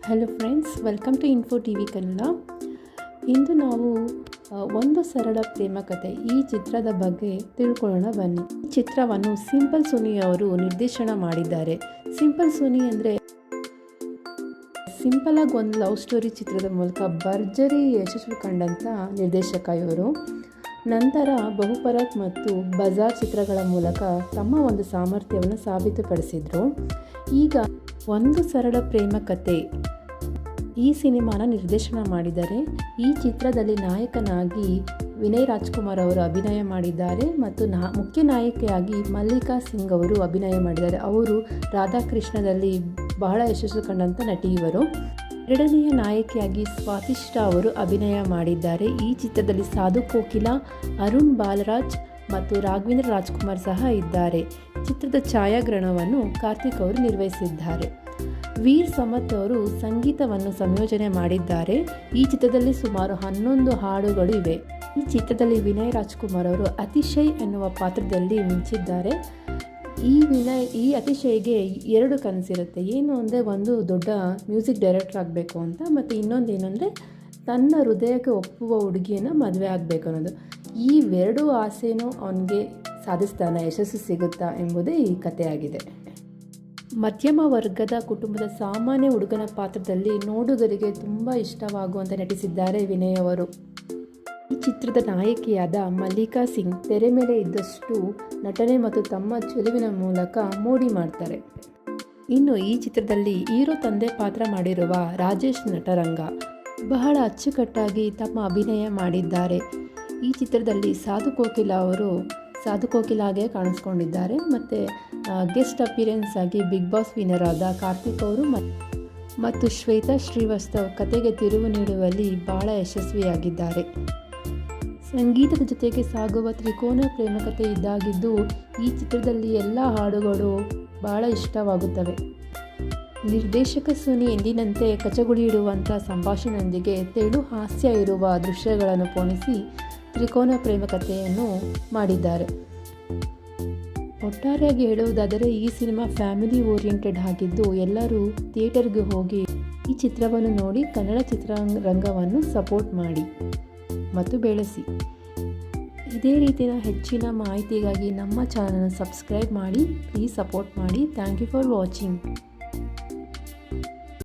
Hello friends, welcome to Info TV Kannada. ಇಂದು ನಾವು ಒಂದು ಸರಳ ಪ್ರೇಮ ಕಥೆ ಈ ಚಿತ್ರದ ಬಗ್ಗೆ ತಿಳ್ಕೊಳ್ಳೋಣ ಬನ್ನಿ. ಈ ಚಿತ್ರವನ್ನು ಸಿಂಪಲ್ ಸುನಿ ಅವರು ನಿರ್ದೇಶನ ಮಾಡಿದ್ದಾರೆ. ಸಿಂಪಲ್ ಸುನಿ ಅಂದರೆ ಸಿಂಪಲ್ ಆಗಿ ಒಂದು ಲವ್ ಸ್ಟೋರಿ ಚಿತ್ರದ ಮೂಲಕ ಭರ್ಜರಿ ಯಶಸ್ವಿ ಕಂಡಂಥ ನಿರ್ದೇಶಕ ಇವರು. ನಂತರ ಬಹುಪರಾಕ್ ಮತ್ತು ಬಜಾರ್ ಚಿತ್ರಗಳ ಮೂಲಕ ತಮ್ಮ ಒಂದು ಸಾಮರ್ಥ್ಯವನ್ನು ಸಾಬೀತುಪಡಿಸಿದರು. ಈಗ ಒಂದು ಸರಳ ಪ್ರೇಮ ಕಥೆ ಈ ಸಿನಿಮಾನ ನಿರ್ದೇಶನ ಮಾಡಿದ್ದಾರೆ. ಈ ಚಿತ್ರದಲ್ಲಿ ನಾಯಕನಾಗಿ ವಿನಯ್ ರಾಜ್ಕುಮಾರ್ ಅವರು ಅಭಿನಯ ಮಾಡಿದ್ದಾರೆ ಮತ್ತು ಮುಖ್ಯ ನಾಯಕಿಯಾಗಿ ಮಲ್ಲಿಕಾ ಸಿಂಗ್ ಅವರು ಅಭಿನಯ ಮಾಡಿದ್ದಾರೆ. ಅವರು ರಾಧಾಕೃಷ್ಣದಲ್ಲಿ ಬಹಳ ಯಶಸ್ಸು ಕಂಡಂಥ ನಟಿ ಇವರು. ಎರಡನೆಯ ನಾಯಕಿಯಾಗಿ ಸ್ವಾತಿಷ್ಠಾ ಅವರು ಅಭಿನಯ ಮಾಡಿದ್ದಾರೆ. ಈ ಚಿತ್ರದಲ್ಲಿ ಸಾಧು ಕೋಕಿಲ, ಅರುಣ್ ಬಾಲರಾಜ್ ಮತ್ತು ರಾಘವೇಂದ್ರ ರಾಜ್ಕುಮಾರ್ ಸಹ ಇದ್ದಾರೆ. ಚಿತ್ರದ ಛಾಯಾಗ್ರಹಣವನ್ನು ಕಾರ್ತಿಕ್ ಅವರು ನಿರ್ವಹಿಸಿದ್ದಾರೆ. ವೀರ್ ಸಮತ್ ಅವರು ಸಂಗೀತವನ್ನು ಸಂಯೋಜನೆ ಮಾಡಿದ್ದಾರೆ. ಈ ಚಿತ್ರದಲ್ಲಿ ಸುಮಾರು 11 ಹಾಡುಗಳು ಇವೆ. ಈ ಚಿತ್ರದಲ್ಲಿ ವಿನಯ್ ರಾಜ್ಕುಮಾರ್ ಅವರು ಅತಿಶಯ್ ಎನ್ನುವ ಪಾತ್ರದಲ್ಲಿ ಮಿಂಚಿದ್ದಾರೆ. ಈ ಅತಿಶಯ್ಗೆ 2 ಕನಸಿರುತ್ತೆ. ಏನು ಅಂದರೆ ಒಂದು ದೊಡ್ಡ ಮ್ಯೂಸಿಕ್ ಡೈರೆಕ್ಟರ್ ಆಗಬೇಕು ಅಂತ, ಮತ್ತು ಇನ್ನೊಂದು ಏನಂದರೆ ತನ್ನ ಹೃದಯಕ್ಕೆ ಒಪ್ಪುವ ಹುಡುಗಿಯನ್ನು ಮದುವೆ ಆಗಬೇಕು ಅನ್ನೋದು. ಈ 2 ಆಸೆನೂ ಅವನಿಗೆ ಸಾಧಿಸ್ತಾನೆ, ಯಶಸ್ಸು ಸಿಗುತ್ತಾ ಎಂಬುದೇ ಈ ಕಥೆಯಾಗಿದೆ. ಮಧ್ಯಮ ವರ್ಗದ ಕುಟುಂಬದ ಸಾಮಾನ್ಯ ಹುಡುಗನ ಪಾತ್ರದಲ್ಲಿ ನೋಡುಗರಿಗೆ ತುಂಬ ಇಷ್ಟವಾಗುವಂತೆ ನಟಿಸಿದ್ದಾರೆ ವಿನಯ್ ಅವರು. ಈ ಚಿತ್ರದ ನಾಯಕಿಯಾದ ಮಲ್ಲಿಕಾ ಸಿಂಗ್ ತೆರೆ ಮೇಲೆ ಇದ್ದಷ್ಟು ನಟನೆ ಮತ್ತು ತಮ್ಮ ಚೆಲುವಿನ ಮೂಲಕ ಮೋಡಿ ಮಾಡ್ತಾರೆ. ಇನ್ನು ಈ ಚಿತ್ರದಲ್ಲಿ ಹೀರೋ ತಂದೆ ಪಾತ್ರ ಮಾಡಿರುವ ರಾಜೇಶ್ ನಟರಂಗ ಬಹಳ ಅಚ್ಚುಕಟ್ಟಾಗಿ ತಮ್ಮ ಅಭಿನಯ ಮಾಡಿದ್ದಾರೆ. ಈ ಚಿತ್ರದಲ್ಲಿ ಸಾಧು ಕೋಕಿಲ ಅವರು ಸಾಧು ಕೋಕಿಲಾಗೆ ಕಾಣಿಸ್ಕೊಂಡಿದ್ದಾರೆ. ಮತ್ತು ಗೆಸ್ಟ್ ಅಪಿಯರೆನ್ಸ್ ಆಗಿ ಬಿಗ್ ಬಾಸ್ ವಿನ್ನರ್ ಆದ ಕಾರ್ತಿಕ್ ಅವರು ಮತ್ತು ಶ್ವೇತಾ ಶ್ರೀವಾಸ್ತವ್ ಕತೆಗೆ ತಿರುವು ನೀಡುವಲ್ಲಿ ಬಹಳ ಯಶಸ್ವಿಯಾಗಿದ್ದಾರೆ. ಸಂಗೀತದ ಜೊತೆಗೆ ಸಾಗುವ ತ್ರಿಕೋನ ಪ್ರೇಮಕತೆ ಇದ್ದಾಗಿದ್ದು ಈ ಚಿತ್ರದಲ್ಲಿ ಎಲ್ಲ ಹಾಡುಗಳು ಬಹಳ ಇಷ್ಟವಾಗುತ್ತವೆ. ನಿರ್ದೇಶಕ ಸುನಿ ಎಂದಿನಂತೆ ಕಚಗುಳಿ ಇಡುವಂಥ ಸಂಭಾಷಣೆಯೊಂದಿಗೆ ತೆಳು ಹಾಸ್ಯ ಇರುವ ದೃಶ್ಯಗಳನ್ನು ಪೋಣಿಸಿ ತ್ರಿಕೋನ ಪ್ರೇಮಕತೆಯನ್ನು ಮಾಡಿದ್ದಾರೆ. ಒಟ್ಟಾರೆಯಾಗಿ ಹೇಳುವುದಾದರೆ ಈ ಸಿನಿಮಾ ಫ್ಯಾಮಿಲಿ ಓರಿಯೆಂಟೆಡ್ ಆಗಿದ್ದು ಎಲ್ಲರೂ ಥಿಯೇಟರ್ಗೆ ಹೋಗಿ ಈ ಚಿತ್ರವನ್ನು ನೋಡಿ ಕನ್ನಡ ಚಿತ್ರರಂಗವನ್ನು ಸಪೋರ್ಟ್ ಮಾಡಿ ಮತ್ತು ಬೆಳೆಸಿ. ಇದೇ ರೀತಿಯ ಹೆಚ್ಚಿನ ಮಾಹಿತಿಗಾಗಿ ನಮ್ಮ ಚಾನಲ್ನ ಸಬ್ಸ್ಕ್ರೈಬ್ ಮಾಡಿ, ಪ್ಲೀಸ್ ಸಪೋರ್ಟ್ ಮಾಡಿ. Thank you for watching.